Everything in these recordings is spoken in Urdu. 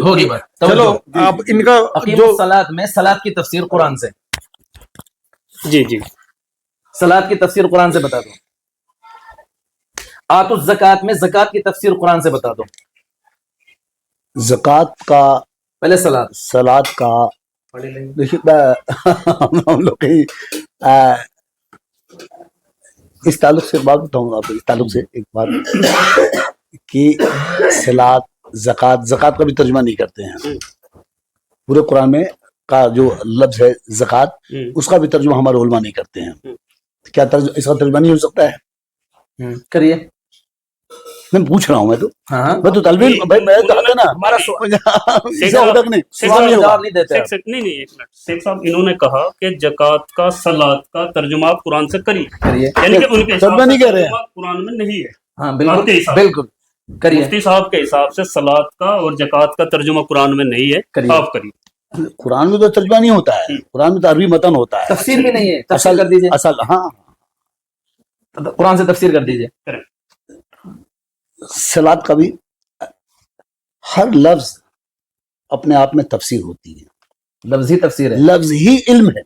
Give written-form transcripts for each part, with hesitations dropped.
ہوگی بات. چلو آپ ان کا اقیم جو الصلاۃ میں صلاۃ کی تفسیر قرآن سے، جی جی صلاۃ کی تفسیر قرآن سے بتا دو. آتوا الزکات میں زکات کی تفسیر قرآن سے بتا دو. زکوٰۃ کا پہلے صلاۃ. صلاۃ کا دیکھیے ہم لوگ کہیں اس تعلق سے بات بتاؤں گا آپ کو، اس تعلق سے ایک بات کہ صلاۃ زکوٰۃ کا بھی ترجمہ نہیں کرتے ہیں. پورے قرآن میں کا جو لفظ ہے زکوٰۃ، اس کا بھی ترجمہ ہمارے علماء نہیں کرتے ہیں. کیا اس کا ترجمہ نہیں ہو سکتا ہے؟ کریے. میں پوچھ رہا ہوں، ہاں میں تو طالب علم بھائی، میں تو ہے نا ہمارا اسے ہوگا کہ نہیں، سوال نہیں ہوگا. جواب نہیں دیتے آپ. نہیں ایک منٹ، شیخ صاحب انہوں نے کہا کہ زکوٰۃ کا صلاۃ کا ترجمہ آپ قرآن سے کریے، کریے. یعنی کہ ان کے حساب ترجمہ نہیں سے کہہ رہے ہیں. ترجمہ قرآن میں نہیں ہے. ہاں آپ کے بالکل حساب سے. بالکل کریے. مفتی صاحب کے حساب سے صلاۃ کا اور زکوٰۃ کا ترجمہ قرآن میں نہیں ہے، کریے. آپ کریے. قرآن میں تو ترجمہ نہیں ہوتا ہے، قرآن میں تو عربی متن ہوتا ہے. تفسیر بھی نہیں ہے، تفسیر کر دیجیے. اصل ہاں قرآن سے تفسیر کر دیجیے. صلاۃ کا بھی ہر لفظ اپنے آپ میں تفسیر ہوتی ہے. لفظی تفسیر ہے. لفظ ہی علم ہے.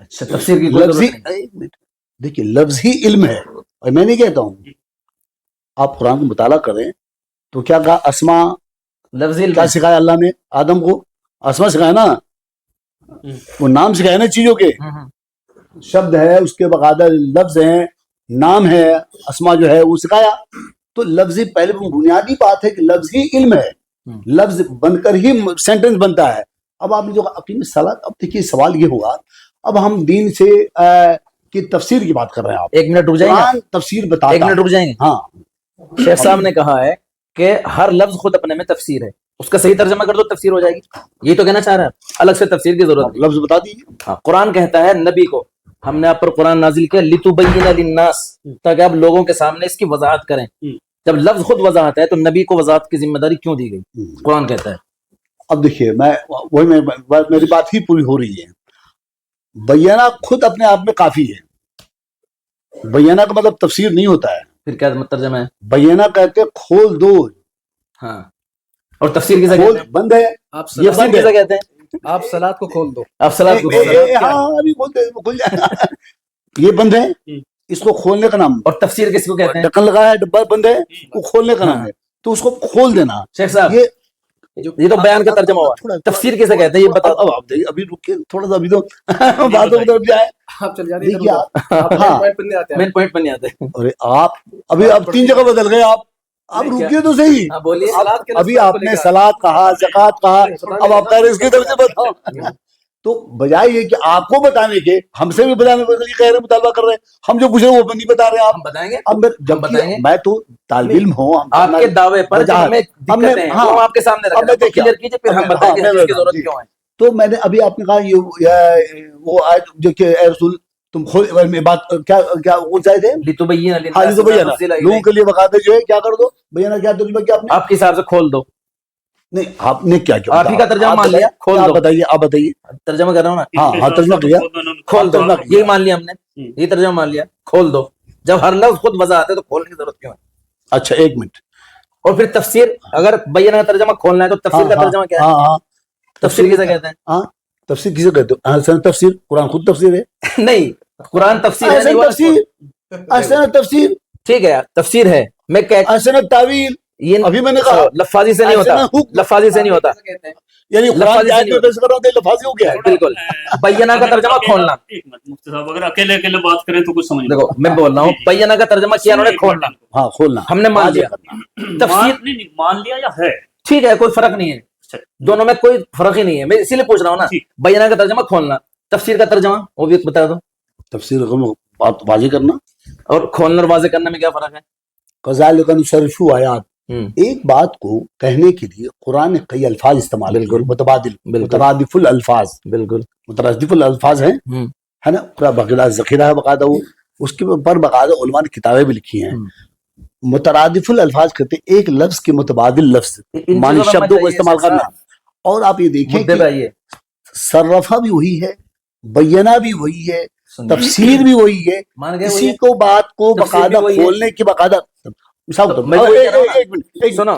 اچھا تفسیر کی کوئی لفظ ہی ضرورت نہیں. ایک منٹ، دیکھیے لفظ ہی علم ہے. اور میں نہیں کہتا ہوں، آپ قرآن کا مطالعہ کریں تو کیا کہا اسما، لفظی علم کیا سکھایا اللہ نے آدم کو؟ اسما سکھایا نا، وہ نام سکھایا نا چیزوں کے. شبد ہے، اس کے باقاعدہ لفظ ہیں، نام ہے، اسما جو ہے وہ سکھایا. تو لفظ پہلے بنیادی بات ہے کہ لفظ ہی علم ہے، لفظ بن کر ہی سینٹنس بنتا ہے. اب آپ نے جو اقیم صلاۃ، اب دیکھیے سوال یہ ہوا، اب ہم دین سے کی تفسیر کی بات کر رہے ہیں. آپ ایک منٹ رک جائیں قرآن تفسیر بتاتا ہے. ایک منٹ رک جائیں گے. ہاں شیخ صاحب نے کہا ہے کہ ہر لفظ خود اپنے میں تفسیر ہے، اس کا صحیح ترجمہ کر دو تفسیر ہو جائے گی. یہ تو کہنا چاہ رہا ہے، الگ سے تفسیر کی ضرورت نہیں. لفظ بتا دیجیے. ہاں قرآن کہتا ہے نبی کو ہم نے آپ پر قرآن نازل کیا لتبین للناس، تاکہ آپ لوگوں کے سامنے اس کی وضاحت کریں. جب لفظ خود وضاحت ہے تو نبی کو وضاحت کی ذمہ داری کیوں دی گئی؟ قرآن کہتا ہے. اب دیکھیے میری بات ہی پوری ہو رہی ہے. بیانہ خود اپنے آپ میں کافی ہے. بیانہ کا مطلب تفسیر نہیں ہوتا ہے. پھر کیا ترجمہ ہے؟ بیانہ کہتے ہیں کھول دو. ہاں اور تفسیر کسے کھول کہتے ہیں؟ بند ہے. یہ تفسیر کسے کہتے ہیں؟ آپ صلاۃ کو کھول دو. آپ صلاۃ کو ہاں ابھی کھولتے ہیں، وہ کھل جائے گا. یہ بند ہے، اس کو کھولنے کا نام. اور تفسیر کس کو کہتے ہیں؟ ڈھکن لگایا ہے، ڈبہ بند ہے، وہ کھولنے کا نام ہے. تو اس کو کھول دینا. شیخ صاحب یہ تو بیان کا ترجمہ ہوا. تفسیر کسے کہتے ہیں یہ بتا دو. اب ابھی رکیے تھوڑا سا، ابھی تو باتوں کی طرف جائے. آپ چل جاتے دیکھیے آپ، ہاں پوائنٹ پر نہیں آتے. مین پوائنٹ پر نہیں آتے. ارے آپ ابھی اب 3 جگہ بدل گئے. آپ رکیے تو صحیح. ہاں بولیے. ابھی آپ نے صلاۃ کہا، زکوٰۃ کہا، اب آپ کہہ رہے اس کی طرف سے بتاؤ. تو بجائے یہ کہ آپ کو بتانے کے، ہم سے بھی بتانے کے کہہ رہے ہیں، مطالبہ کر رہے ہیں. ہم جو پوچھ رہے ہیں وہ نہیں بتا رہے ہیں. ہم بتائیں گے. اب جب بتائیں گے. میں تو طالب علم ہوں، آپ کے دعوے پر جو ہمیں دقتیں ہیں وہ آپ کے سامنے رکھ رہے ہیں، کلیئر کیجئے پھر ہم بتائیں گے اس کی ضرورت کیوں ہے. تو میں نے ابھی آپ نے کہا یہ وہ آیت جو کہ اے رسول تم کھول بات کیا کون سا ہے؟ لتبین ہاں للناس تو ما بیانہ نزل لوگوں کے لیے بقاعدہ جو ہے کیا کر دو. بیانہ کیا ترجمہ کیا آپ نے؟ آپ کے حساب سے کھول دو. نہیں آپ نے کیا کیا آپ ہی کا ترجمہ مان لیا. کھول آپ دو. بتائیے، آپ بتائیے. ترجمہ کر رہا ہوں نا. ہاں ترجمہ کیا. کھول دو. یہی مان لیا ہم نے، یہ ترجمہ مان لیا. کھول دو. جب ہر لفظ خود وضاحت ہے تو کھولنے کی ضرورت کیوں ہے؟ اچھا ایک منٹ. اور پھر تفسیر، اگر بیانہ کا ترجمہ کھولنا ہے تو تفسیر کا ترجمہ کیا ہے؟ ہاں تفسیر کسے کہتے ہیں؟ ہاں تفسیر کسے کہتے ہیں؟ احسن تفسیر. قرآن خود تفسیر ہے. نہیں قرآن تفسیر ہے. احسن تفسیر، احسن تفسیر. ٹھیک ہے یار تفسیر ہے. میں احسن تعویل. یہ ابھی میں نے کہا لفاظی سے نہیں ہوتا، لفاظی سے نہیں ہوتا. یعنی قرآن کی آیت میں پیش کر رہا ہوں تو لفاظی ہو گیا ہے. بالکل. بیانہ کا ترجمہ کھولنا. ایک منٹ مفتی صاحب، اگر اکیلے بات کریں تو کچھ سمجھ دیکھو میں بول رہا ہوں بیانہ کا ترجمہ کیا انہوں نے کھولنا. ہاں کھولنا ہم نے مان لیا. تفسیر نہیں مان لیا یا ہے ٹھیک ہے، کوئی فرق نہیں ہے دونوں میں، کوئی فرق ہی نہیں ہے. میں اسی لیے پوچھ رہا ہوں نا. بیانہ کا ترجمہ کھولنا، تفسیر کا ترجمہ وہ بھی بتا دو. تفسیر بات واضح کرنا اور کھولنا اور واضح کرنے میں کیا فرق ہے؟ کذالک نصرف آیات. ایک بات کو کہنے کے لیے قرآن نے کئی الفاظ استعمال کیے، مترادف الالفاظ. بالکل مترادف الالفاظ ہیں، ہے نا. پورا باقاعدہ ذخیرہ ہے باقاعدہ. وہ اس کے اوپر باقاعدہ علماء نے کتابیں بھی لکھی ہیں. مترادف الالفاظ کہتے ہیں ایک لفظ کے متبادل لفظ معنی شبدوں کو استعمال کرنا. اور آپ یہ دیکھیں کہ صرفہ بھی وہی ہے، بیانہ بھی وہی ہے، تفسیر بھی وہی ہے. کسی کو بات کو باقاعدہ کھولنے کی باقاعدہ سنو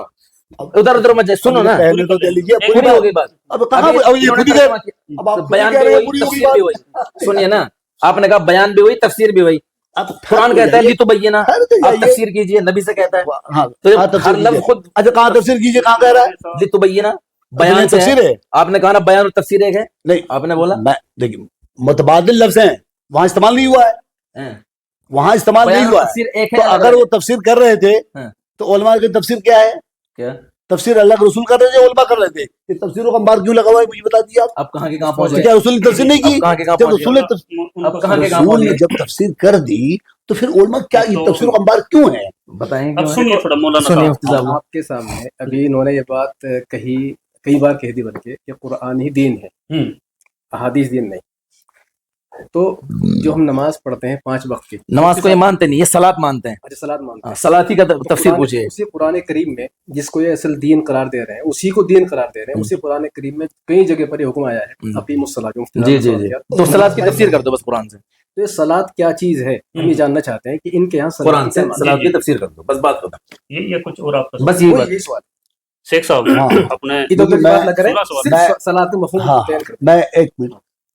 ادھر ادھر مت جائے, سنو نا, پہلے تو دے لیجیے ایک پوری ہو گئی بات. اب کہاں ابھی اب یہ انہوں نے خود ہی ترجمہ کیا. اب آپ بیان کہہ بھی رہے ہیں وہی, پوری ہوگی تفسیر بھی وہی. سنیے نا, آپ نے کہا بیان بھی وہی, تفسیر بھی وہی. قرآن کہتا ہے لی تو بینا, آپ تفسیر کیجئے, نبی سے کہتا ہے. ہاں تو ہاں ہر تفسیر لفظ کیجیے. خود اچھا کہاں تفسیر کیجیے, کہاں کہہ رہا ہے؟ لی تو بینا بیان بیان سے تفسیر ہے. ہے آپ نے کہا نا بیان اور تفسیر ایک ہے, نہیں, آپ نے بولا میں دیکھیے متبادل لفظ ہیں, وہاں استعمال نہیں ہوا ہے, وہاں استعمال نہیں بیان ہوا اور ہے. تفسیر ایک تو ہے. اگر وہ تفسیر کر رہے تھے ہاں. تو علماء کی تفسیر کیا ہے؟ کیا تفسیر اللہ کے رسول کر رہے تھے, علماء کر رہے تھے. یہ تفسیروں کا مار کیوں لگا ہوا ہے مجھے بتا دیجیے آپ. اب کہاں کے کہاں پہنچ تو گئے, کیا رسول نے تفسیر نہیں اب کی؟ کہاں کے کہاں جب پہنچ رسول گئے, نے اب کہاں کے کہاں رسول پہنچ نے گئے, جب تفسیر کر دی تو پھر علماء کیا یہ تفسیر کا انبار کیوں ہے؟ بتائیں اب کیوں سنیے تھوڑا مولانا سنیے صاحب. مفتی صاحب. آپ کے سامنے ابھی انہوں نے یہ بات کہی, کئی بار کہہ دی بلکہ کہ قرآن ہی دین ہے, ہم، احادیث دین نہیں. تو جو ہم نماز پڑھتے ہیں 5 وقت کی, نماز کو یہ مانتے نہیں, یہ صلاۃ مانتے ہیں. اچھا صلاۃ مانتے ہیں. صلاتی کا تو تفسیر قرآن, پوچھیے. اسی قرآن کریم میں جس کو یہ اصل دین قرار دے رہے ہیں, اسی کو دین قرار دے رہے ہیں, اسی قرآن کریم میں کئی جگہ پر یہ حکم آیا ہے اقیم الصلاۃ. جی جی جی, تو صلاۃ کی تفسیر کر دو بس قرآن سے, تو یہ صلاۃ کیا چیز ہے, ہم یہ جاننا چاہتے ہیں کہ ان کے یہاں قرآن صلاۃ سے کیا معنی صلاۃ کی تفسیر کر دو, بس بات ختم. یہ کچھ اور آپ کا بس یہی ہے. بات. یہی سوال شیخ صاحب ہاں. اپنے ادھر ادھر کی بات نہ کریں, سنا سوال. صرف صلاۃ کے مفہوم ہاں کو بیان کریں. میں ایک منٹ,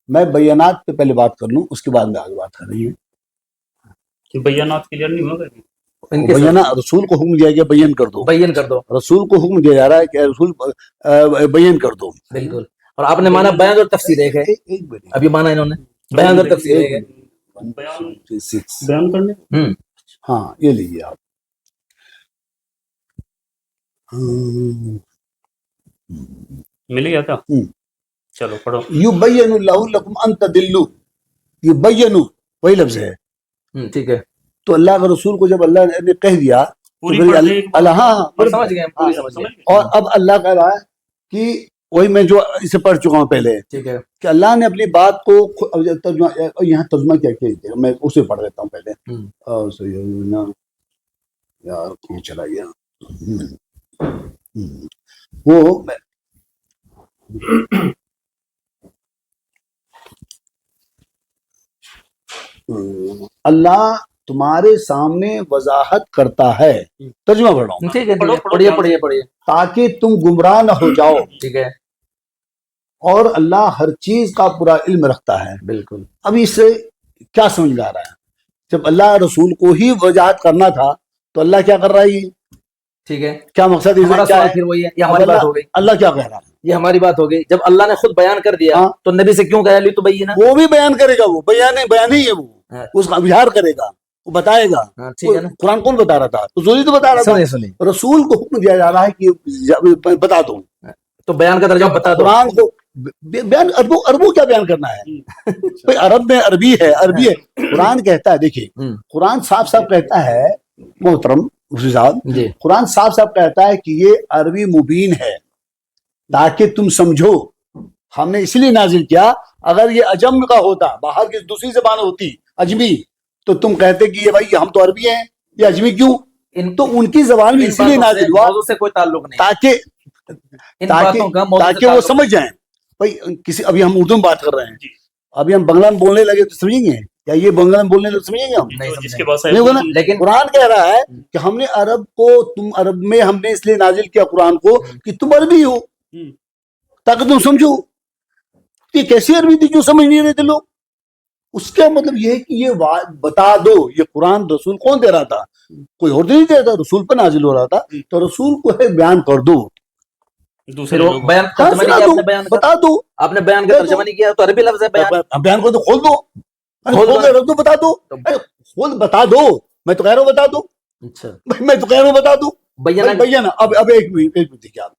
میں بیانات پہ پہلے بات کر لوں, اس کے بعد میں آگے بات کر رہی ہوں. بیانات کلیئر نہیں ہوگا. ان کے بیانہ رسول کو حکم دیا گیا بیان کر دو, بیان کر دو, رسول کو حکم دیا جا رہا ہے کہ رسول بیان کر دو. بالکل. اور آپ نے مانا بیان اور تفسیر ایک ہے, ایک منٹ, ابھی مانا انہوں نے بیان اور تفسیر ایک ہے. بیان کرنے ہم, ہاں یہ لیجیے آپ. مل گیا کیا؟ چلو پڑھو. یبین اللہ لکم ان تضلوا, یبین وہی لفظ ہے. ٹھیک ہے, تو اللہ کے رسول کو جب اللہ نے کہہ دیا تو پوری پھر پڑھ دے ایک بار. اللہ, ہاں اور سمجھ گئے, پوری سمجھ گئے. اور اب اللہ کہہ رہا ہے کہ وہی میں جو اسے پڑھ چکا ہوں پہلے, ٹھیک ہے, کہ اللہ نے اپنی بات کو یہاں ترجمہ کیا کیا, میں اسے پڑھ دیتا ہوں پہلے. یار کیوں چلا گیا وہ اللہ تمہارے سامنے وضاحت کرتا ہے, ترجمہ پڑھ رہا ہوں, ٹھیک ہے, پڑھیے پڑھیے پڑھیے. تاکہ تم گمراہ نہ ہو جاؤ, ٹھیک ہے, اور اللہ ہر چیز کا پورا علم رکھتا ہے. بالکل. اب اس سے کیا سمجھ میں آ رہا ہے؟ جب اللہ رسول کو ہی وضاحت کرنا تھا تو اللہ کیا کر رہا ہے, ٹھیک ہے, کیا مقصد اس ہمارا میں کیا سوال ہے؟ پھر وہی ہے, یہ ہماری بات ہو گئی, اللہ کیا کہہ رہا ہے؟ یہ ہماری بات ہو گئی. جب اللہ نے خود بیان کر دیا ہاں. تو نبی سے کیوں کہا لی تو بینا. وہ بھی بیان کرے گا, وہ بیان ہی ہے, وہ ہاں. اس کا اظہار کرے گا, وہ بتائے گا. ہاں, ٹھیک ہے نا, قرآن کون بتا رہا تھا؟ رسول ہی تو بتا رہا سنیے تھا. سنیے, رسول کو حکم دیا جا رہا ہے کہ بتا دو. تو بیان کا ترجمہ بتا دو. قرآن کو بیان عربوں کیا بیان کرنا ہے بھئی, عرب میں عربی ہے, عربی ہے. قرآن کہتا ہے, دیکھیے قرآن صاف صاف کہتا ہے محترم مفتی صاحب, جی, قرآن صاف صاف کہتا ہے کہ یہ عربی مبین ہے تاکہ تم سمجھو. ہم نے اس لیے نازل کیا, اگر یہ عجم کا ہوتا, باہر کی دوسری زبان ہوتی اجمی, تو تم کہتے کہ یہ بھائی ہم تو عربی ہیں, یہ اجمی کیوں؟ تو ان کی زبان میں اس لیے نازل ہوا موضوع سے کوئی تعلق نہیں, تاکہ وہ سمجھ جائیں. بھائی کسی, ابھی ہم اردو میں بات کر رہے ہیں, ابھی ہم بنگلہ میں بولنے لگے تو سمجھیں گے کیا؟ یہ بنگلہ میں بولنے لگے سمجھیں گے ہم؟ جس کے پاس نہیں ہوگا نا. لیکن قرآن کہہ رہا ہے کہ ہم نے عرب کو, تم عرب میں ہم نے اس لیے نازل کیا قرآن کو کہ تم عربی ہو, تاکہ تم سمجھو. یہ کیسی عربی تھی جو سمجھ نہیں رہے تھے لوگ؟ اس کا مطلب یہ ہے کہ یہ بتا دو. یہ قرآن رسول کون دے رہا تھا؟ کوئی اور نہیں دے رہا تھا, رسول پر نازل ہو رہا تھا. تو رسول کو ہے بیان کر دو, دوسرے لوگ بیان ترجمہ نہیں کیا آپ نے, بیان کا بتا دو. آپ نے بیان کا ترجمہ نہیں کیا, تو عربی لفظ ہے بیان. بیان کو تو کھول دو, کھول کے رکھ دو, بتا دو. خود بتا دو, میں تو کہہ رہا ہوں بتا دو, اچھا, میں تو کہہ رہا ہوں بتا دو. بیان. اب ایک منٹ دیکھیے آپ,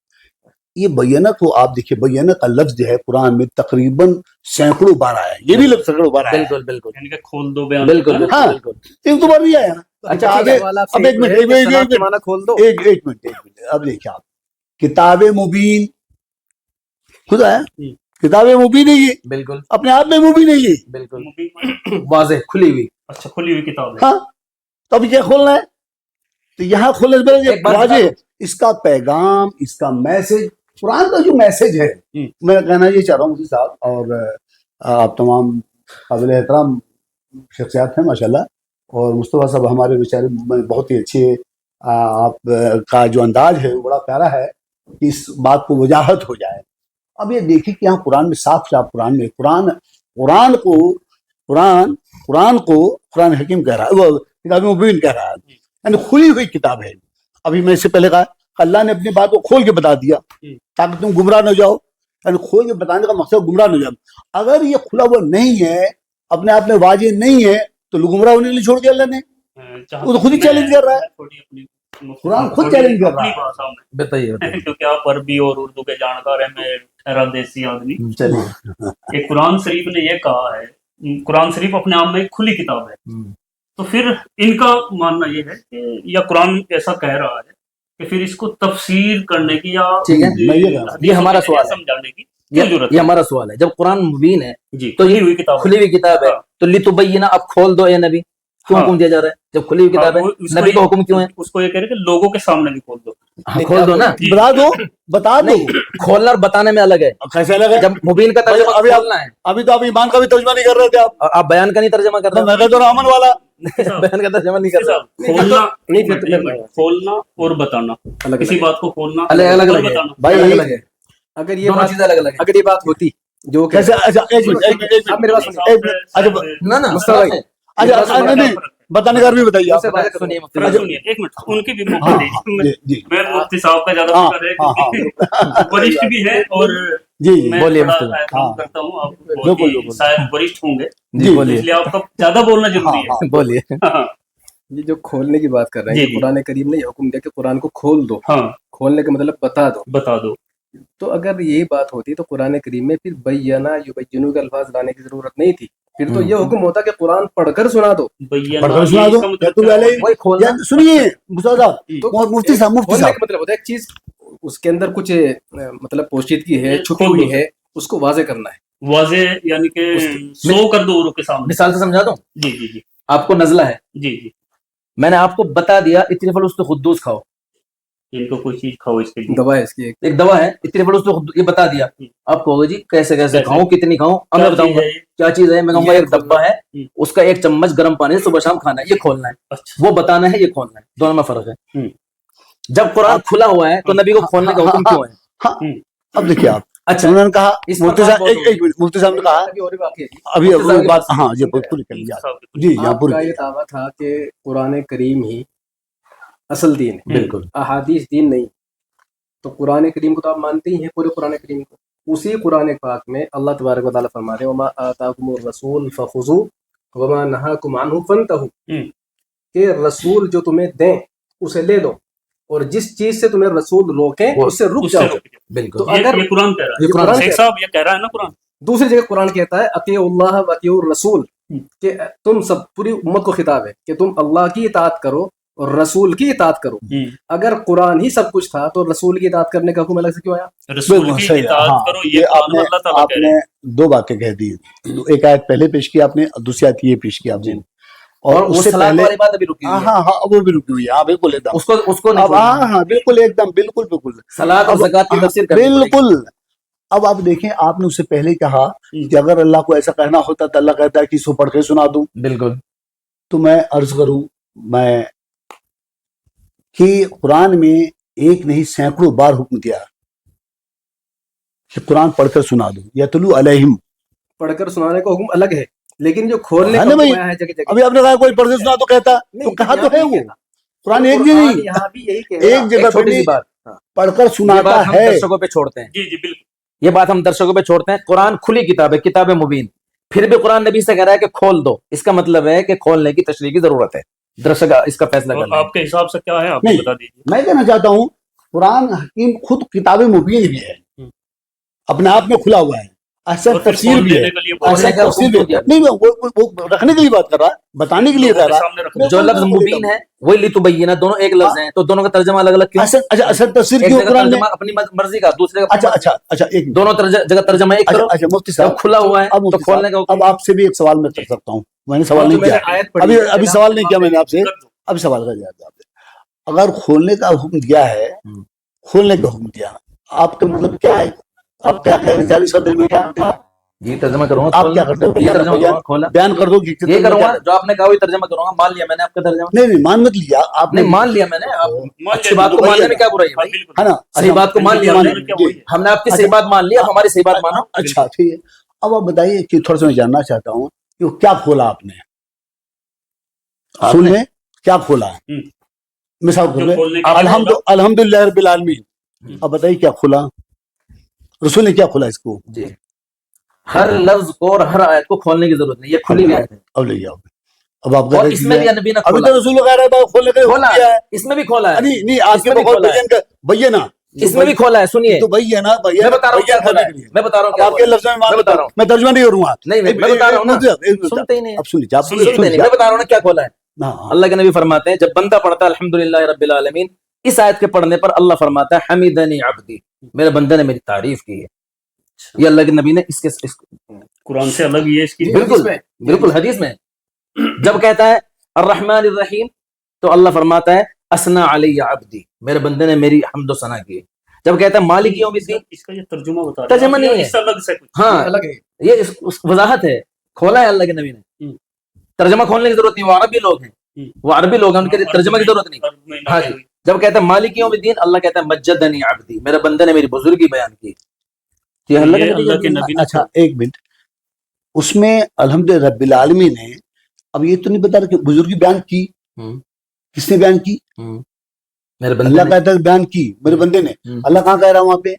یہ بیانہ کو آپ دیکھیے, بیانہ کا لفظ جو ہے قرآن میں تقریباً سینکڑوں بار آیا ہے. یہ بھی لفظ سینکڑوں بار آیا ہے. بالکل بالکل یعنی کہ کھول دو بیان. بالکل ہاں, بالکل. ایک دو بار نہیں آیا نا. اچھا, اب ایک منٹ, کھول دو. ایک منٹ, اب دیکھیے آپ, کتاب مبین خدا ہے, کتاب مبین ہے یہ, بالکل اپنے آپ میں مبین ہے یہ, بالکل واضح کھلی ہوئی. اچھا, کھلی ہوئی کتاب ہے. ہاں. تو ابھی کیا کھولنا ہے؟ تو یہاں کھولنے سے پہلے ایک بات واضح اس کا پیغام, اس کا میسج, قرآن کا جو میسج ہے, میں کہنا یہ چاہ رہا ہوں مفتی صاحب, اور آپ تمام قابل احترام شخصیات ہیں ماشاءاللہ, اور مصطفیٰ صاحب ہمارے بیچارے بہت ہی اچھے آپ کا جو انداز ہے وہ بڑا پیارا ہے کہ اس بات کو وضاحت ہو جائے. اب یہ دیکھیں کہ یہاں قرآن میں صاف صاف قرآن کو قرآن حکیم کہہ رہا ہے، وہ کتاب مبین کہہ رہا ہے، یعنی کھلی ہوئی کتاب ہے. ابھی میں اس سے پہلے کہا اللہ نے اپنی بات کو کھول کے بتا دیا تاکہ تم گمراہ نہ جاؤ. یعنی کھول کے بتانے کا مقصد گمراہ نہ جاؤ. اگر یہ کھلا ہوا نہیں ہے، اپنے آپ میں واضح نہیں ہے، تو لوگ گمراہ ہونے کے لیے چھوڑ دیا اللہ نے. وہ تو خود ہی چیلنج کر رہا ہے، قرآن خود چیلنج کر رہا ہے. بتائیے کیونکہ آپ عربی اور اردو کے جانکار ہیں، میں ٹھہرا دیسی آدمی. چلیے. کہ قرآن شریف نے یہ کہا ہے، قرآن شریف اپنے آپ میں ایک کھلی کتاب ہے، تو پھر ان کا ماننا یہ ہے کہ یا قرآن ایسا کہہ رہا ہے کہ پھر اس کو تفسیر کرنے کی یا ٹھیک ہے، یہ ہمارا سوال ہے، سمجھانے کی کیا ضرورت یہ ہمارا سوال ہے. جب قرآن مبین ہے جی تو کھلی یہ ہوئی کتاب کھلی ہوئی کتاب ہے، تو لتبینہ اب کھول دو اے نبی، کیوں ہاں. حکم دیا جا رہا ہے جب کھلی ہوئی کتاب ہے؟ نبی کو حکم کیوں ہے؟ اس کو یہ کہہ رہے کہ لوگوں کے سامنے بھی کھول دو. ہاں، کھول دو نا. بتا دو. نہیں، کھولنا اور بتانے میں الگ ہے. کیسے الگ ہے؟ جب مبین کا ترجمہ ابھی کھولنا ہے، ابھی تو آپ ایمان کا بھی ترجمہ نہیں کر رہے تھے. اور آپ بیان کا نہیں ترجمہ کر رہے میں کہتا ہوں امن والا. بیان کا ترجمہ نہیں کر رہے. کھولنا اور بتانا، کسی بات کو کھولنا الگ اور الگ ہے بتانا. بھائی، الگ الگ ہے. اگر یہ دونوں بات چیزیں الگ الگ ہیں. اگر یہ بات ہوتی جو کہ کیسے؟ اچھا ایک منٹ آپ میری بات سنیے. نہ نہ مصطفیٰ بھائی، اچھا نہیں بتانے کا بھی بتائیے آپ. سنیے سنیے ایک منٹ، ان کی بھی موقع دیجیے. جی میں مفتی صاحب کا زیادہ فکر ہے کیونکہ وریشٹ بھی ہے اور جی میں بولیے بڑا مفتی. احترام کرتا ہوں آپ بالکل، کو، بالکل. شاید وریشٹ ہوں گے، جی اس بولیے لیے آپ کا زیادہ بولنا ضروری ہے. بولیے. ہاں یہ جو کھولنے کی بات کر رہے ہیں جی، کہ قرآن کریم نے یہ حکم دیا کہ قرآن کو کھول دو. ہاں کھولنے کا مطلب بتا دو. بتا دو. تو اگر یہ بات ہوتی تو قرآن کریم میں پھر بیانہ یبینو کے الفاظ لانے کی ضرورت نہیں تھی. پھر تو یہ حکم ہوتا کہ قرآن پڑھ کر سنا دو. پڑھ کر سنا دو. وہی کھولنا. سنیے مصطفیٰ صاحب، تو مفتی صاحب کھولنے کا مطلب ہوتا ہے ایک چیز اس کے اندر کچھ مطلب پوشیدگی ہے، چھپی ہوئی ہے، اس کو واضح کرنا ہے. واضح یعنی کہ شو کر دو اوروں کے سامنے. مثال سے سمجھا دوں. جی جی جی آپ کو نزلہ ہے، جی جی. میں نے آپ کو بتا دیا اتنی پھل اس کو خدوس کھاؤ. ان کو کوئی چیز کھاؤ، اس کے لیے دوا ہے اس کی ایک دوا ہے، اتنی پھل اس کو یہ بتا دیا. آپ کہو گے جی کیسے کیسے کھاؤں، کتنی کھاؤں؟ اب میں بتاؤں گا کیا چیز ہے. میں کہوں گا ایک ڈبہ ہے، اس کا 1 چمچ گرم پانی صبح شام کھانا ہے، یہ کھولنا ہے. اچھا وہ بتانا ہے، یہ کھولنا ہے. دونوں میں فرق ہے. جب قرآن کھلا ہوا ہے تو نبی کو کھولنے کا حکم کیوں ہے؟ اب دیکھیے آپ، اچھا انہوں نے کہا اس پر مفتی بات صاحب بہت ایک منٹ، مفتی صاحب نے کہا ابھی اور بھی واقعہ ہے. ابھی مفتی صاحب کی بات، بات ہاں یہ پوری کر لیجیے آپ. جی یہاں آپ پوری کا یہ دعویٰ تھا کہ قرآن کریم ہی اصل دین ہے، بالکل. احادیث دین نہیں. تو قرآن کریم کو تو آپ مانتے ہی ہیں، پورے قرآن کریم کو. اسی قرآن پاک میں اللہ تبارک و تعالیٰ فرما رہے ہیں وما آتاکم الرسول فخذوہ وما نہاکم عنہ فانتہوا، کہ رسول جو تمہیں دیں اسے لے لو، اور جس چیز سے تمہیں رسول روکیں اس سے رک جاؤ. بالکل. تو اگر یہ قرآن کہہ رہا ہے، یہ قرآن شیخ صاحب یہ کہہ رہا ہے نا قرآن. دوسری جگہ قرآن کہتا ہے اطیعوا اللہ و اطیعوا الرسول، کہ تم سب پوری امت کو خطاب ہے کہ تم اللہ کی اطاعت کرو اور رسول کی اطاعت کرو. اگر قرآن ہی سب کچھ تھا تو رسول کی اطاعت کرنے کا حکم الگ سے کیوں آیا؟ رسول کی اطاعت کرو، یہ قرآن اللہ تعالیٰ آپ کہہ رہے نے ہیں. 2 باتیں کہہ دی. ایک آیت پہلے پیش کی آپ نے، دوسری آیت یہ پیش کی آپ نے. اور اس اس سے صلاۃ پہلے والی بات ابھی رکی ہوئی ہے. ہاں ہاں وہ بھی رکی ہوئی ہے. ہاں بالکل ایک دم اس کو نہیں اب چھوڑنا. ہاں بالکل ایک دم بالکل صلاۃ اور زکوٰۃ کی تفسیر کرنی پڑے گی. بالکل. اب آپ دیکھیں، آپ نے اس سے پہلے کہا کہ اگر اللہ کو ایسا کہنا ہوتا تو اللہ کہتا ہے کہ اس کو پڑھ کے سنا دوں. بالکل. تو میں عرض کروں میں کہ قرآن میں ایک نہیں سینکڑوں بار حکم دیا کہ قرآن پڑھ کر سنا دوں. یتلو علیہم، پڑھ کر سنانے کا حکم الگ ہے، لیکن جو کھولنے کا ہے نا حکم بھائی؟ آیا ہے جگہ جگہ. ابھی آپ نے کہا کوئی پڑھ کے سنا تو کہتا تو نہیں، کہا تو یہاں ہے بھی وہ کہنا. قرآن ایک جگہ نہیں، یہاں بھی یہی کہہ رہا ہے. ایک جگہ ایک پہ چھوٹی سی نہیں بات، پڑھ کر یہ سناتا بات ہم ہے. درشکوں پہ چھوڑتے ہیں. جی جی بالکل. یہ بات ہم درشکوں پہ چھوڑتے ہیں. قرآن کھلی کتاب ہے، کتاب مبین. پھر بھی قرآن نبی سے کہہ رہا ہے کہ کھول دو. اس کا مطلب ہے کہ کھولنے کی تشریح کی ضرورت ہے. درشک اس کا فیصلہ اور کرنا ہے. آپ کے حساب سے کیا ہے آپ نہیں، بتا دیجیے. میں کہنا چاہتا ہوں قرآن حکیم خود کتاب مبین بھی ہے، اپنے آپ میں کھلا ہوا ہے. اثر اور پھر تفسیر کھول بھی ہے، دینے کے لیے بول اثر رہے ہیں. تفسیر بھی ہے. نہیں وہ رکھنے کے لیے بات کر رہا ہے، بتانے کے لیے لوگوں کہہ کے رہا سامنے رکھنے. جو لفظ مبین ہے وہی لتبینہ، دونوں ایک لفظ ہیں، تو دونوں کا ترجمہ الگ الگ کیوں؟ اچھا اثر تفسیر ایک کیوں جگہ قرآن میں؟ ترجمہ اپنی مرضی کا، دوسرے کا اچھا ایک دونوں جگہ ترجمہ ایک کرو. اچھا مفتی صاحب جب کھلا ہوا ہے اب تو مفتی کھولنے صاحب کا اب آپ سے بھی ایک سوال میں کر سکتا ہوں. میں نے سوال جو نہیں میں نے کیا آیت پڑھی ہے، ابھی سوال نہیں کیا میں نے آپ سے. ابھی سوال کا جواب دیں. اگر کھولنے کا حکم دیا ہے، کھولنے کا حکم دیا، آپ کا مطلب کیا ہے؟ آپ کیا کہہ رہے ہیں 40 میں کیا یہ ترجمہ کروں گا. آپ کیا کرتے ہو؟ یہ ترجمہ کروں گا کھولا, بیان کر دو کہ یہ کروں گا جو آپ نے کہا وہی ترجمہ کروں گا. مان لیا میں نے آپ کا ترجمہ, نہیں مان مت لیا آپ نے, نہیں مان لیا میں نے. آپ مان اچھی لیا بات کو ماننے میں کیا برائی ہے ہاں، بھائی؟ بالکل. ہے نا, صحیح بات کو مان لیا ہم نے. جی. ہم نے آپ کی صحیح بات مان لی, اب ہماری صحیح بات مانو. اچھا ٹھیک ہے. اب آپ بتائیے کہ تھوڑا سا میں جاننا چاہتا ہوں کہ وہ کیا کھولا آپ نے, آپ سن نے لیں کیا کھولا ہے, ہوں. مثال جو کر کھولنے کا الحمد للہ رب العالمین. اب بتائیے کیا کھولا, رسول نے کیا کھولا اس کو؟ جی, ہر لفظ کو اور ہر آیت کو کھولنے کی ضرورت نہیں, یہ کھلی ہوئی آیت ہے. اب لے جاؤ, اب آپ اور اس میں بھی نبی نے ابھی کھولا, تو رسول وغیرہ کھولنے کا کھولا کیا ہے, ہے. اس میں بھی کھولا ہے, نہیں آپ اس کے میں بھی بہت کھولا ہے, بھیا نا, اس میں بھی کھولا ہے. سنیے تو بھائی ہے نا, میں بتا رہا ہوں کیا کھولا ہے, میں بتا رہا ہوں کیا آپ کے کھولا ہے. لفظ میں مان میں بتا رہا ہوں, میں ترجمہ نہیں کروں گا. نہیں میں بتا رہا ہوں نا, سنتے ہی نہیں اب سنیے آپ سنتے نہیں, میں بتا رہا ہوں نا کیا کھولا ہے. اللہ کے نبی فرماتے ہیں جب بندہ پڑھتا ہے الحمدللہ رب العالمین, اس آیت کے پڑھنے پر اللہ فرماتا ہے حمیدنی عبدی, میرے بندے نے میری تعریف کی ہے. یہ اللہ کے نبی نے اس کے قرآن سے الگ یہ اس کی بالکل بالکل حدیث میں جب کہتا ہے الرحمن الرحیم تو اللہ فرماتا ہے اسنا علی عبدی, میرے بندے نے میری حمد و ثنا کی ہے. جب کہتا ہے مالک یوم الدین, اس کا یہ ترجمہ بتا رہے ہیں. ترجمہ نہیں ہے, اس سے الگ سے کچھ ہاں الگ ہے. یہ وضاحت ہے, کھولا ہے اللہ کے نبی نے. ترجمہ کھولنے کی ضرورت نہیں, وہ عربی لوگ ہیں, وہ عربی لوگ ہیں, ان کے لیے ترجمہ کی ضرورت نہیں. ہاں جی, جب کہتا ہے مالک یوم الدین, اللہ کہتا ہے مجدنی عبدی, میرے بندے نے میری بزرگی بیان کی. یہ اللہ کے نبی نے. اچھا ایک منٹ, اس میں الحمد رب العالمین ہے. اب یہ تو نہیں بتا رہا کہ بزرگی بیان کی, کس نے بیان کی؟ میرے بندے اللہ کہتا ہے بیان کی میرے بندے نے. اللہ کہاں کہہ رہا ہے وہاں پہ؟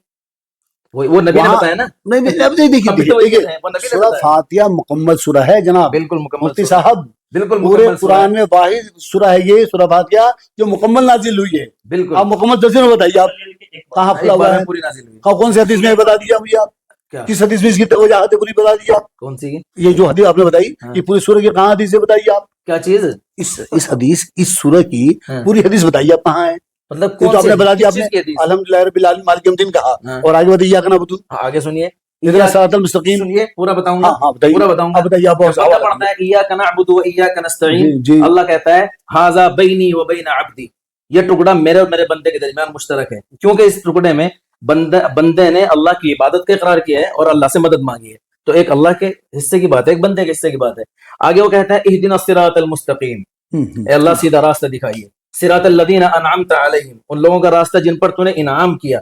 وہ نبی نے بتایا نا. نہیں دیکھیے سورہ فاتحہ مکمل سورہ ہے جناب, بالکل مکمل مفتی صاحب, بالکل پورے قرآن میں واحد سورہ ہے یہ سورہ فاتحہ جو مکمل نازل ہوئی ہے. بالکل آپ مکمل تفسیر میں بتائیے, آپ کہاں کھلا ہوا ہے, پوری نازل ہوئی. کون سی حدیث میں بتا دیجیے مجھے, آپ کس حدیث میں اس کی وجاہت پوری بتا دیجیے آپ. کون سی یہ جو حدیث آپ نے بتائی یہ پوری سورہ کی کہاں حدیث ہے بتائیے آپ. کیا چیز اس حدیث اس سورہ کی پوری حدیث بتائیے آپ کہاں ہے. مطلب تو آپ نے بتا دیا, آپ نے الحمدللہ رب العالمین مالک یوم الدین کہا, اور آگے بتائیے کیا نعبد, آگے سنیے صراط المستقیم. سنیے پورا بتاؤں گا, ہاں بتائیے, پورا بتاؤں گا. بتائیے آپ. بندہ پڑھتا ہے ایاک نعبد و ایاک نستعین, اللہ کہتا ہے ھذا بینی و بین عبدی, یہ ٹکڑا میرے اور میرے بندے کے درمیان مشترک ہے, کیونکہ اس ٹکڑے میں بندے نے اللہ کی عبادت کا اقرار کیا ہے اور اللہ سے مدد مانگی ہے. تو ایک اللہ کے حصے کی بات ہے, ایک بندے کے حصے کی بات ہے. آگے وہ کہتا ہے اہدنا الصراط المستقیم, اے اللہ سیدھا راستہ دکھائیے. صراط الذین انعمت علیہم, ان لوگوں کا راستہ جن پر تو نے انعام کیا.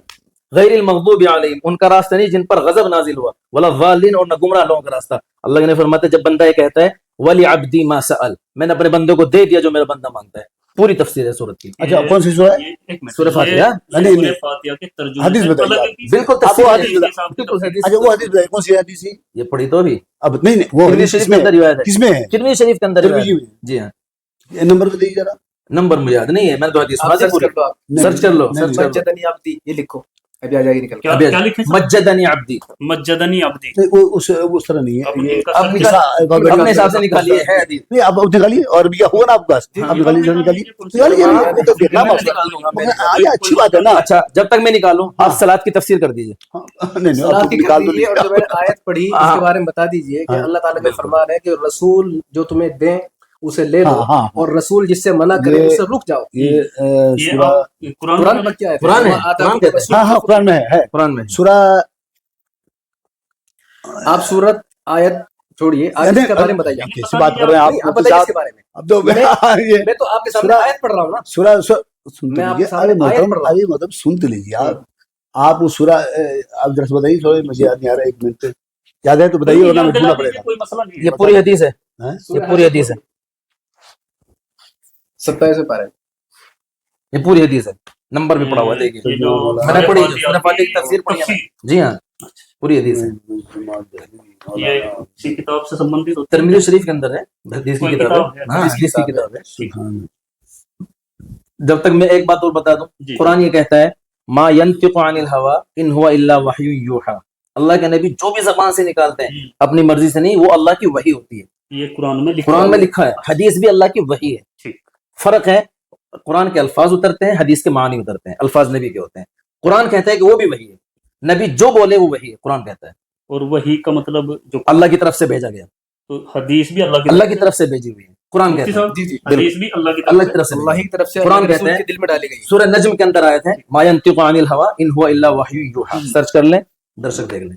غیر المغضوب علیہم, ان کا راستہ نہیں جن پر غضب نازل ہوا. ولا الضالین, اور نہ گمراہ لوگوں کا راستہ. اللہ نے فرمایا جب بندہ یہ کہتا ہے وَلِعَبْدِي مَا سَأَلَ, میں نے اپنے بندے کو دے دیا جو میرا بندہ مانگتا ہے. پوری تفسیر ہے سورت کی. اچھا کون سی سورہ ہے؟ سورہ فاتحہ. سورہ فاتحہ کے ترجمے حدیث بتائیے, بالکل آپ وہ حدیث حدیث. اچھا وہ حدیث بتائیے کون سی حدیث ہے یہ پڑھی تو بھی اب نہیں وہ ترمذی حدیث شریف کے اندر روایت ہے, کس میں ہے؟ ترمذی شریف کے اندر روایت ہے. جی ہاں, یہ نمبر کو دیجیے ذرا. نمبر مجھے یاد نہیں ہے, میں تو حدیث سرچ کر لو, سرچ کر لو. مجدنی عبدی یہ لکھو, ابھی آ جائے گی نکل. کیا لکھے مجدنی عبدی, مجدنی عبدی, اس طرح نہیں ہے یہ, اپنے حساب سے نکالیے ہے حدیث. نہیں آپ نکالیے, اور بھی کیا ہوا نا آپ کا, آپ نکالیے نکالیے, اچھی بات ہے نا. اچھا جب تک میں نکالوں آپ صلاۃ کی تفسیر کر دیجیے. نکال دو, اور جو میں نے آیت پڑھی اس کے بارے میں بتا دیجیے کہ اللہ تعالیٰ کا فرمان ہے کہ رسول جو تمہیں دیں اسے لے لو, اور رسول جس سے منع کرے اس سے رک جاؤ. یہ قرآن میں کیا ہے؟ قرآن ہے, ہاں قرآن میں ہے, قرآن میں سورہ. آپ سورت آیت چھوڑیے, آج اس کے بارے میں بتائیے. کیسی بات کر رہے ہیں آپ, آپ بتائیے اس کے بارے میں. اب تو میں تو آپ کے سامنے آیت پڑھ رہا ہوں نا. سورہ سنتے لیجیے, مطلب سنتے لیجیے آپ اس سورہ, آپ ذرا بتائیے تھوڑے, مجھے یاد نہیں آ رہا, ایک منٹ یاد ہے تو بتائیے, ورنہ میں ڈھونڈنا پڑے گا. کوئی مسئلہ نہیں. یہ پوری حدیث ہے, یہ پوری حدیث ہے, 27 پارے, یہ پوری حدیث ہے, نمبر بھی پڑا ہوا ہے دیکھیے, میں نے پڑھی سورہ فاتحہ کی تفسیر پڑھی ہے. جی ہاں پوری حدیث ہے, یہ اسی کتاب سے سبندھت ہوتا ہے. ترمذی شریف کے اندر ہے, حدیث کی کتاب ہے. ہاں حدیث کی کتاب ہے. جب تک میں ایک بات اور بتا دوں, قرآن یہ کہتا ہے ما ينطق عن الهوى ان هو الا وحی یوحى, اللہ کے نبی جو بھی زبان سے نکالتے ہیں اپنی مرضی سے نہیں, وہ اللہ کی وحی ہوتی ہے. یہ قرآن میں لکھا ہے, حدیث بھی اللہ کی وحی ہے. فرق ہے, قرآن کے الفاظ اترتے ہیں, حدیث کے معنی اترتے ہیں, الفاظ نبی کے ہوتے ہیں. قرآن کہتا ہے کہ وہ بھی وحی ہے, نبی جو بولے وہ وحی ہے, قرآن کہتا ہے. اور وحی کا مطلب جو اللہ کی طرف سے بھیجا گیا, تو حدیث بھی اللہ کی طرف سے بھیجی ہوئی ہے. قرآن کہتا ہے حدیث بھی اللہ کی طرف سے, اللہ کی طرف سے قرآن کہتا ہے دل میں ڈالی گئی. سورہ نجم کے اندر آیت ہے ما ينطق عن الهوى ان هو الا وحی یوحى, سرچ کر لیں, درشک دیکھ لیں.